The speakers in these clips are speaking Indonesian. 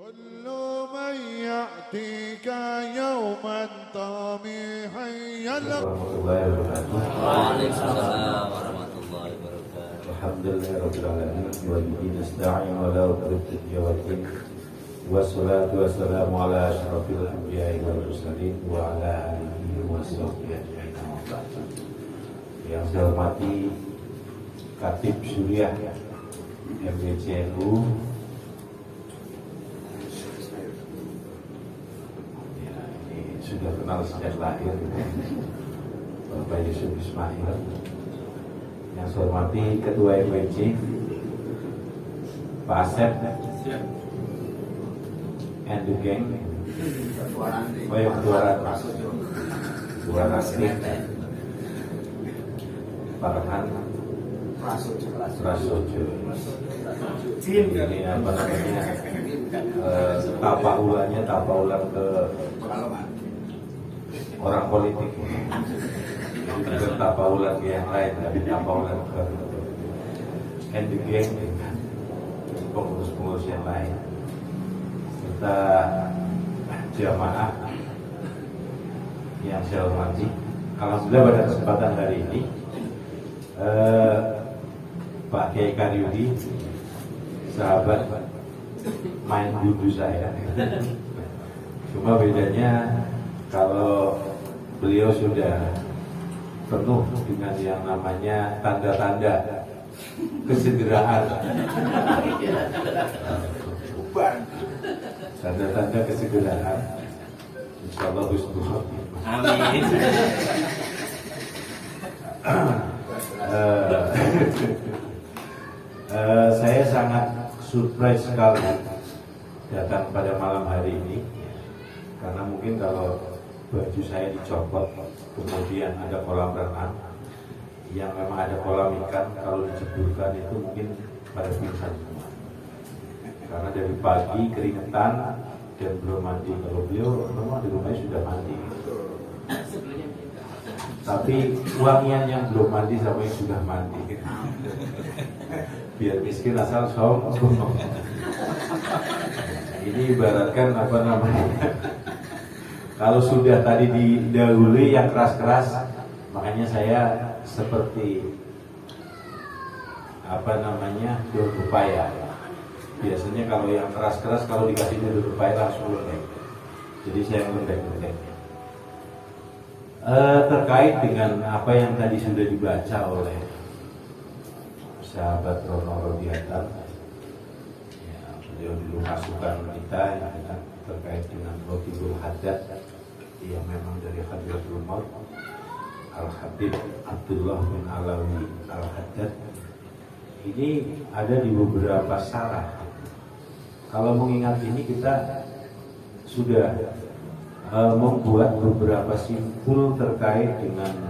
كل من يأتيك يوما طامحا يلقى warahmatullahi wabarakatuh. Waalaikumsalam warahmatullahi wabarakatuh. Alhamdulillahirabbil alamin wa bihi nasta'in wa la ilaha waddin. Wassalatu wassalamu ala asyrafil anbiya'i wal mursalin wa ala alihi wa sahbihi ajma'in. Yang saya hormati Khatib Suriah MBCNU, sudah kenal sejak lahir, Bapak Yusuf Ismail. Yang saya hormati Ketua MWC Pak Asep and the gang, Ketua Rastik Farhan Prasojo. Ini apa namanya, tapaulan ke orang politik, bukan tapaulan ke yang lain, tapi tapaulan ke and the gang, pengurus-pengurus yang lain, serta jamaah yang saya hormati. Alhamdulillah pada kesempatan hari ini Pak Kiai Karyudi, sahabat main dulu saya. Cuma bedanya kalau beliau sudah penuh dengan yang namanya tanda-tanda kesederaan. Tanda-tanda kesederaan. Insyaallah husnul khotimah. Amin. Saya sangat surprise sekali datang pada malam hari ini, karena mungkin kalau baju saya dicopot kemudian ada kolam renang yang memang ada kolam ikan, kalau diceburkan itu mungkin pada pingsan semua, karena dari pagi keringetan dan belum mandi. Kalau beliau memang di rumahnya sudah mandi, tapi wangian yang belum mandi sama yang sudah mandi. Biar miskin asal sombong. Ini ibaratkan apa namanya, kalau sudah tadi didahului yang keras-keras, makanya saya seperti apa namanya, berupaya. Biasanya kalau yang keras-keras, kalau dikasih berupaya langsung lembek. Jadi saya lembek-lembek. Terkait dengan apa yang tadi sudah dibaca oleh sahabat Rono Robiatan, ya, beliau dulu masukkan kita ya, terkait dengan Rotibul Haddad yang memang dari Hadratul Maut Al-Habib Abdullah bin Alawi Al-Haddad. Ini ada di beberapa syarah. Kalau mengingat ini, kita sudah membuat beberapa simpul terkait dengan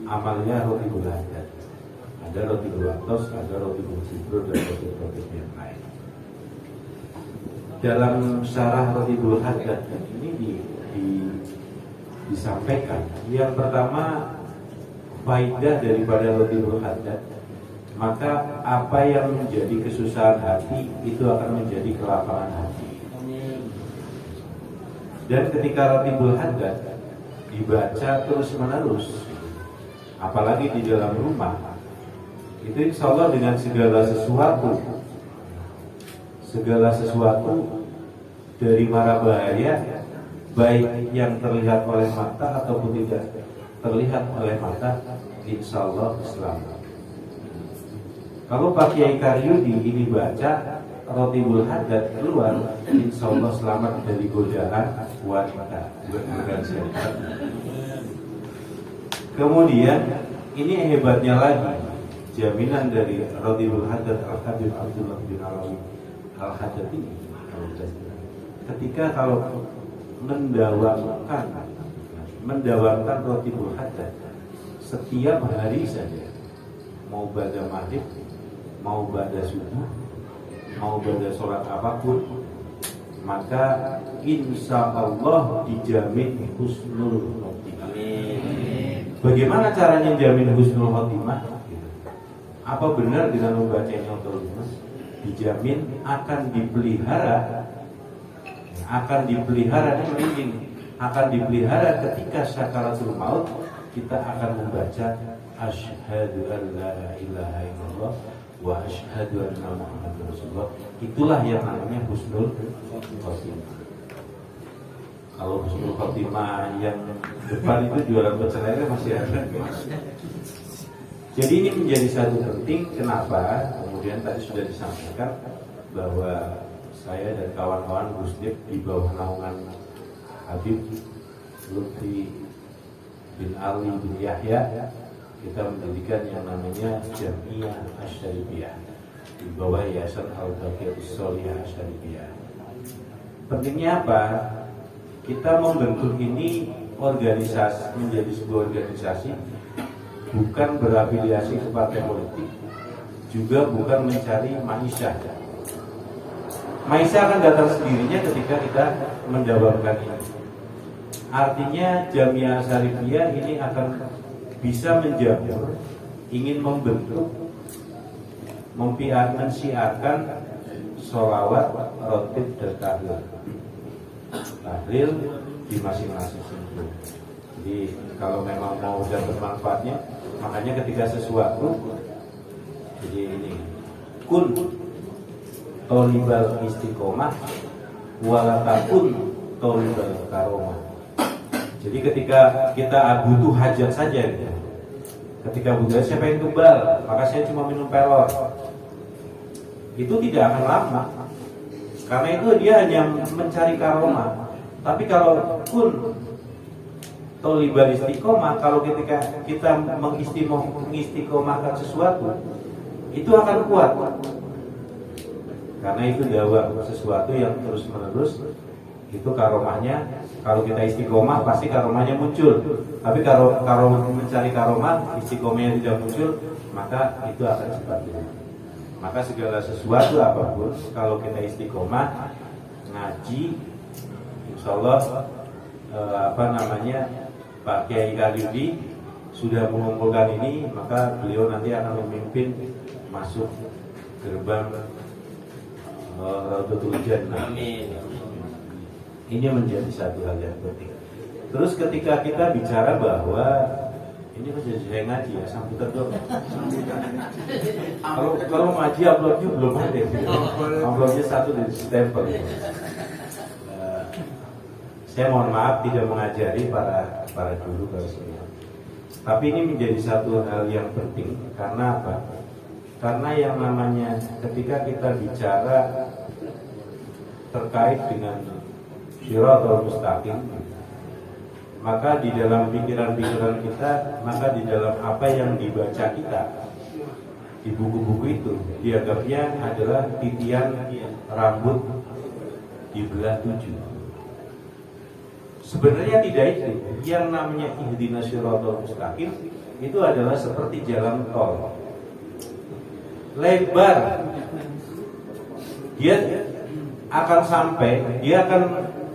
amalnya Rotibul Haddad. Ada Rotibul Atos, ada Rotibul Sibro, dan Rotibul yang lain. Dalam syarah Rotibul Haddad ini disampaikan, yang pertama, faidah daripada Rotibul Haddad, maka apa yang menjadi kesusahan hati itu akan menjadi kelapangan hati. Dan ketika Rotibul Haddad dibaca terus menerus, apalagi di dalam rumah, itu insya Allah dengan segala sesuatu dari mara bahaya, baik yang terlihat oleh mata ataupun tidak terlihat oleh mata, insya Allah selamat. Kalau Pak Kiai Karyudi ini baca Rotibul Haddad keluar, insya Allah selamat dari godaan wanita. Kemudian ini hebatnya lagi, jaminan dari Rotibul Haddad Al-Habib Abdullah bin Alawi Al-Haddad ini, ketika kalau mendawamkan Rotibul Haddad setiap hari saja, mau baca maghrib, mau baca subuh, mau baca sholat apapun, maka insya Allah dijamin husnul khotimah. Bagaimana caranya jamin husnul khotimah? Apa benar dengan membaca terus? Dijamin akan dipelihara akan dipelihara akan dipelihara ketika sakaratul maut. Kita akan membaca asyhadu an la ilaha illallah wa asyhadu anna muhammadar rasulullah. Itulah yang namanya husnul khotimah. Kalau husnul khotimah yang depan itu jualan pecel lele masih ada. Jadi ini menjadi satu penting. Kenapa? Kemudian tadi sudah disampaikan bahwa saya dan kawan-kawan Gusdip di bawah naungan Habib Lutfi bin Ali bin Yahya, kita mendirikan yang namanya Jamiah Asy-Syarifiyah di bawah Yayasan Al-Baqiyatus Sholihah Asy-Syarifiyah. Pentingnya apa? Kita membentuk ini organisasi, menjadi sebuah organisasi, bukan berafiliasi ke partai politik, juga bukan mencari ma'isyah. Ma'isyah akan datang sendirinya ketika kita mendawamkan ini. Artinya Jamiah Syarifiyah ini akan bisa menjamur, ingin membentuk, mensiarkan sholawat, rotib, dan tahlil di masing-masing simpul. Jadi kalau memang mau dapat manfaatnya, makanya ketika sesuatu, jadi ini kun tolibal istiqomah walatakun tolibal karomah. Jadi ketika kita butuh hajat saja, ketika butuh saya pengen kebal, maka saya cuma minum pelor, itu tidak akan lama, karena itu dia hanya mencari karomah. Tapi kalau kun tolibal istiqomah, kalau ketika kita mengistiqomahkan sesuatu, itu akan kuat, karena itu dakwah sesuatu yang terus menerus. Itu karomahnya, kalau kita istiqomah pasti karomahnya muncul. Tapi kalau mencari karomah, istiqomahnya tidak muncul, maka itu akan cepat hilang. Maka segala sesuatu apapun, kalau kita istiqomah ngaji, insya Allah Pak Kiai Kalidi sudah mengumpulkan ini, maka beliau nanti akan memimpin masuk gerbang Raudhatul Jannah. Amin. Ini menjadi satu hal yang penting. Terus ketika kita bicara bahwa ini menjadi saya ngaji ya, sambutan dong. Kalau ngaji uploadnya belum ada. Uploadnya satu di stempel. Saya mohon maaf tidak mengajari para guru para semua. Tapi ini menjadi satu hal yang penting. Karena apa? Karena yang namanya ketika kita bicara terkait dengan Shiratal Mustaqim, maka di dalam pikiran-pikiran kita, maka di dalam apa yang dibaca kita di buku-buku itu, dianggapnya adalah titian rambut dibelah 7. Sebenarnya tidak itu. Yang namanya ihdinas shiratal mustaqim itu adalah seperti jalan tol lebar. Dia akan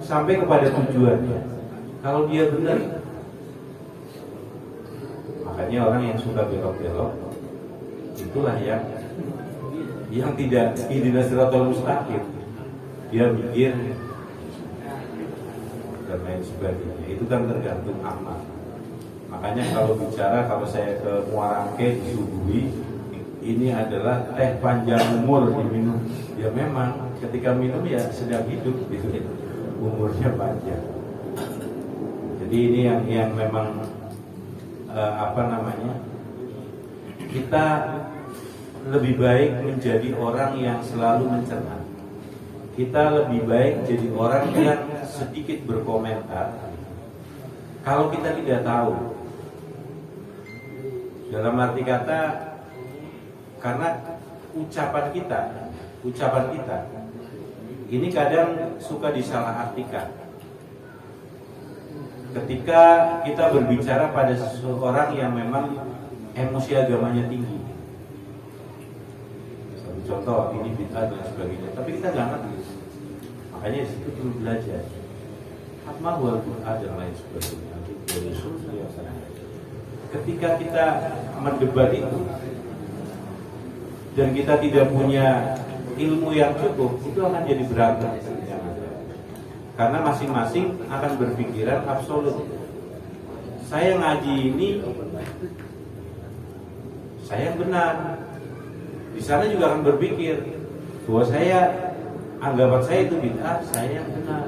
sampai kepada tujuannya kalau dia benar. Makanya orang yang suka belok-belok itulah yang tidak ihdinas shiratal mustaqim. Dia mikir dan lain sebagainya. Itu kan tergantung amal. Makanya kalau saya ke Muara Angke disuguhi ini adalah teh panjang umur diminum. Ya memang ketika minum ya sedang hidup gitu. Umurnya panjang. Jadi ini yang memang kita lebih baik menjadi orang yang selalu mencerna. Kita lebih baik jadi orang yang sedikit berkomentar kalau kita tidak tahu. Dalam arti kata, karena ucapan kita ini kadang suka disalahartikan. Ketika kita berbicara pada seseorang yang memang emosi agamanya tinggi, contoh ini bid'ah dan sebagainya, tapi kita nggak ngerti. Makanya itu perlu belajar. Apa wal Qur'an dan lain sebagainya. Ketika kita mendebat itu dan kita tidak punya ilmu yang cukup, itu akan jadi berantem. Karena masing-masing akan berpikiran absolut. Saya ngaji ini saya benar. Di sana juga akan berpikir bahwa anggapan saya itu bid'ah, saya yang benar.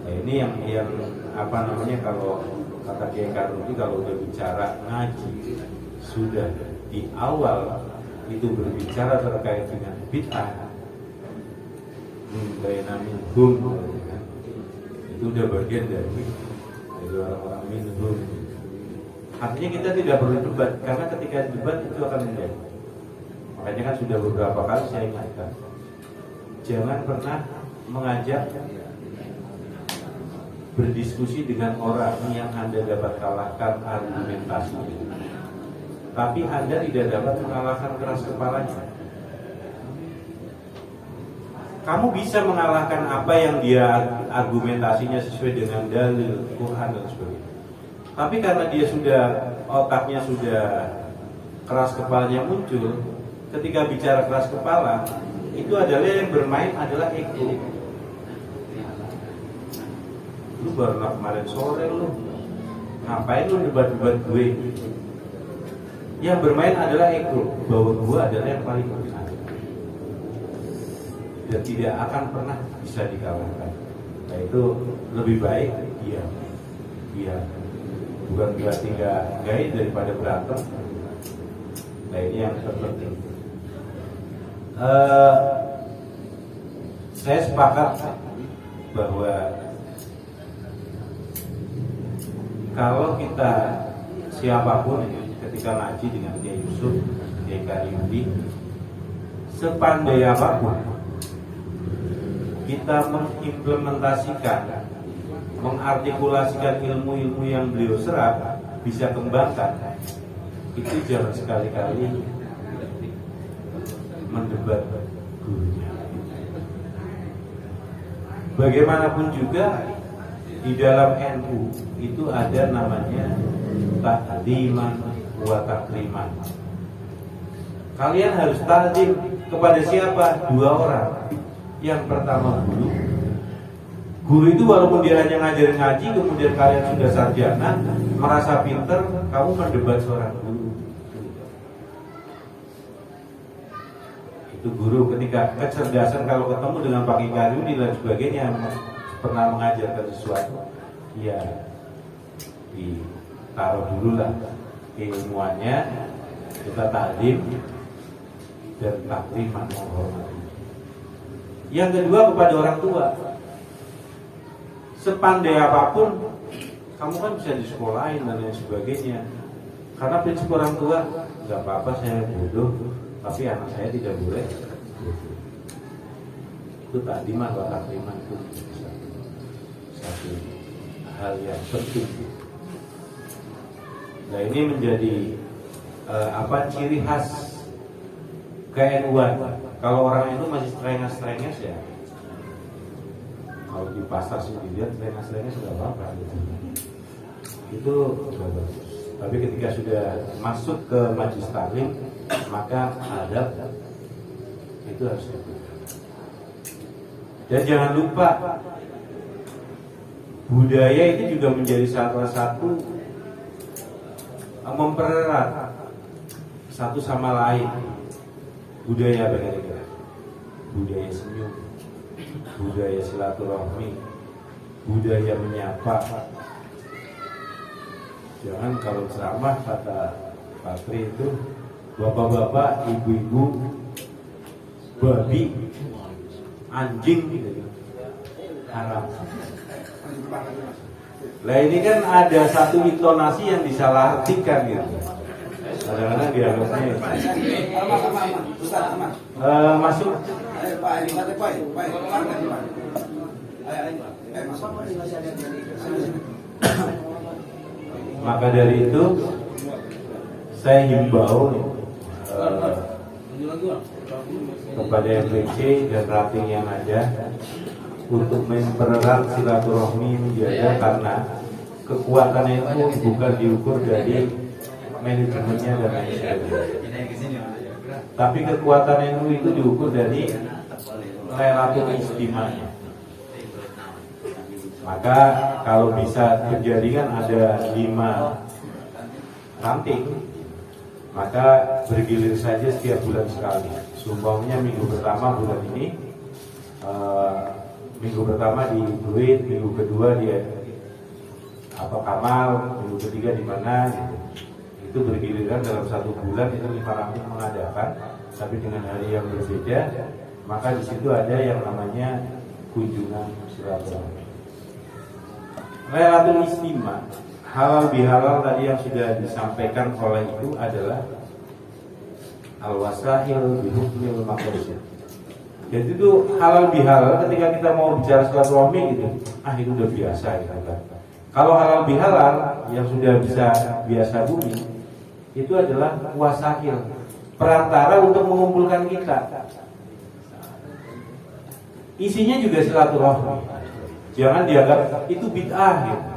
Nah, ini yang apa namanya, kalau kata Kiai Karudi, kalau udah bicara ngaji sudah di awal itu berbicara terkait dengan bid'ah, minhum, itu udah bagian dari orang-orang minhum. Artinya kita tidak perlu debat, karena ketika debat itu akan menjadi. Makanya kan sudah beberapa kali saya ingatkan, jangan pernah mengajak berdiskusi dengan orang yang Anda dapat kalahkan argumentasi, tapi Anda tidak dapat mengalahkan keras kepalanya. Kamu bisa mengalahkan apa yang dia argumentasinya sesuai dengan dalil Quran dan sebagainya. Tapi karena dia otaknya sudah keras kepalanya muncul, ketika bicara keras kepala, itu adalah yang bermain adalah ego. Lu baru kemarin sore lu ngapain lu debat-debat gue? Yang bermain adalah ego, bahwa gue adalah yang paling benar dan tidak akan pernah bisa dikalahkan. Nah, itu lebih baik diam. Bukan berarti gak daripada berantem. Nah, ini yang terpenting. Saya sepakat bahwa kalau kita siapapun ketika ngaji dengan Kiai Yusuf, Kiai Karudi, sepandai apapun kita mengimplementasikan, mengartikulasikan ilmu-ilmu yang beliau serap, bisa kembangkan, itu jangan sekali-kali mendebat gurunya. Bagaimanapun juga di dalam NU itu ada namanya ta'ziman wa takriman. Kalian harus ta'zim kepada siapa? Dua orang. Yang pertama guru. Guru itu walaupun dia hanya ngajarin ngaji, kemudian kalian sudah sarjana, merasa pinter, kamu mendebat seorang guru. Itu guru ketika kecerdasan, kalau ketemu dengan Pak Kiai Karudi dan sebagainya, pernah mengajarkan sesuatu, ya ditaruh dulu lah ilmuannya, kita takdim dan takriman, menghormati. Yang kedua kepada orang tua. Sepandai apapun, kamu kan bisa disekolahin dan lain sebagainya. Karena prinsip orang tua, nggak apa-apa saya bodoh, tapi anak saya tidak boleh bodoh. Itu takdiman wa takriman, itu satu hal yang penting. Nah, ini menjadi ciri khas ke-NU-an. Kalau orang itu masih strenges ya, kalau di pasar sih dilihat strenges sudah apa-apa gitu. Itu sudah bagus. Tapi ketika sudah masuk ke majelis taklim, maka adab itu harus dipegang. Dan jangan lupa, budaya itu juga menjadi salah satu mempererat satu sama lain. Budaya apa kira-kira? Budaya senyum, budaya silaturahmi, budaya menyapa. Jangan kalau ceramah kata Patri itu bapak-bapak, ibu-ibu, babi, anjing gitu. Haram. Lah ini kan ada satu intonasi yang disalahartikan gitu. Kadang-kadang dialognya masuk. Maka dari itu saya himbau kepada MPC dan rating yang ada untuk mempererat silaturahmi, menjaga, karena kekuatannya itu bukan diukur dari manajemennya dan lain sebagainya. Tapi kekuatan NU itu diukur dari Lailatul Istimanya. Maka kalau bisa terjadi kan ada 5 ranting, maka bergilir saja setiap bulan sekali. Sumbangnya minggu pertama bulan ini, minggu pertama di Duit, minggu kedua di Kamal, minggu ketiga di mana gitu. Itu bergiliran dalam 1 bulan, itu 5 ranting mengadakan, tapi dengan hari yang berbeda. Maka di situ ada yang namanya kunjungan silaturahmi. Lailatul Istimah, halal bihalal tadi yang sudah disampaikan oleh itu adalah al-wasahil bihukmil maqasid. Jadi itu halal bihalal ketika kita mau bicara silaturahmi gitu, itu udah biasa gitu kan. Kalau halal bihalal yang sudah bisa biasa bumi, itu adalah wasahil, perantara untuk mengumpulkan kita. Isinya juga silaturahmi. Jangan dianggap itu bid'ah gitu.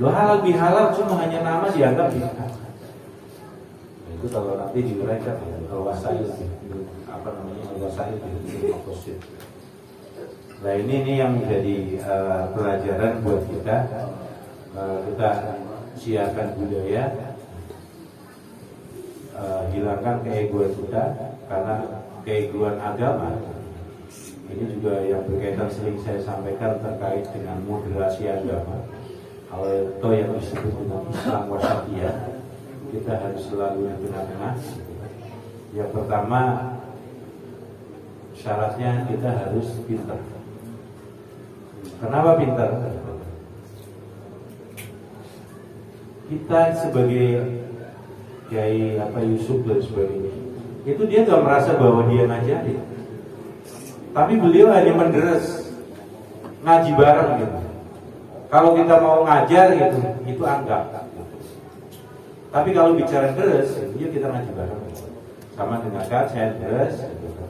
Lo halal bihalal cuma hanya nama dianggap bid'ah. Itu kalau nanti diuraikan al-wasail al-wasail al-maqasid. Nah ini yang menjadi pelajaran buat kita. Kita siarkan budaya, hilangkan keegoan kita, karena keegoan agama ini juga yang berkaitan sering saya sampaikan terkait dengan moderasi agama atau yang disebut dengan Islam wasatiyah. Kita harus selalu di tengah-tengah. Yang pertama, syaratnya kita harus pintar. Kenapa pintar? Kita sebagai Kiai Yusuf dan sebagainya, itu dia gak merasa bahwa dia ngajarin, tapi beliau hanya menderes, ngaji bareng gitu. Kalau kita mau ngajar gitu, itu anggap. Tapi kalau bicara deres, ya kita ngaji bareng. Sama dengan saya deres, gitu.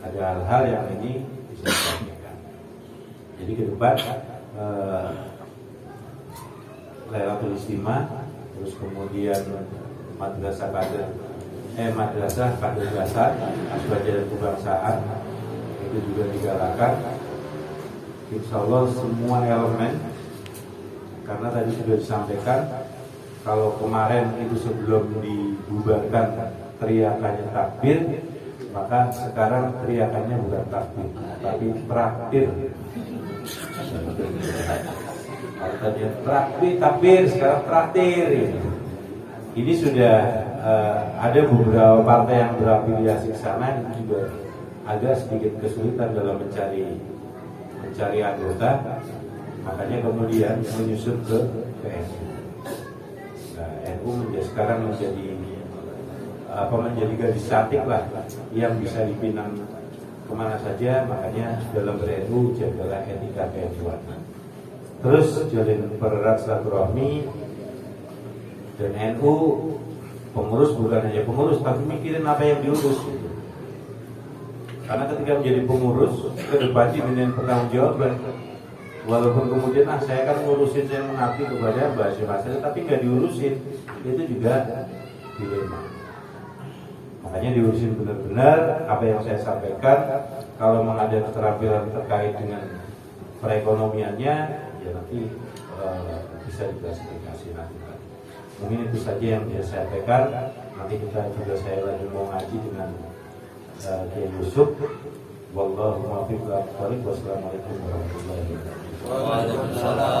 Ada hal-hal yang ini bisa disampaikan. Jadi ke depan Lailatul Istimah, terus kemudian madrasah kader dasar, asbada kebangsaan itu juga digalakan. Insya Allah semua elemen, karena tadi sudah disampaikan, kalau kemarin itu sebelum dibubarkan teriakannya takbir, maka sekarang teriakannya bukan takbir, tapi traktir. Kalau tadi takbir, sekarang traktir. Ini sudah ada beberapa partai yang berafiliasi ke sana, itu juga agak sedikit kesulitan dalam mencari anggota, makanya kemudian menyusun ke NU. Nah, NU sekarang menjadi garis statik lah yang bisa dipinang kemana saja. Makanya dalam ber-NU jagalah etika ke-NU. Terus jalin pererat silaturahmi, dan NU pengurus bukan hanya pengurus, tapi mikirin apa yang diurus. Karena ketika menjadi pengurus, ke depan dimintain pertanggungjawaban. Walaupun kemudian saya kan ngurusin, saya mengabdi kepada Mbak Syekh, tapi nggak diurusin, itu juga dilema. Makanya diurusin benar-benar apa yang saya sampaikan. Kalau memang ada keterampilan terkait dengan perekonomiannya, ya nanti bisa diklasifikasi nanti. Mungkin itu saja yang saya sampaikan. Nanti saya lagi mau ngaji dengan Kiai Yusuf. Wallahu muwaffiq. Wassalamualaikum warahmatullahi wabarakatuh. Waalaikumsalam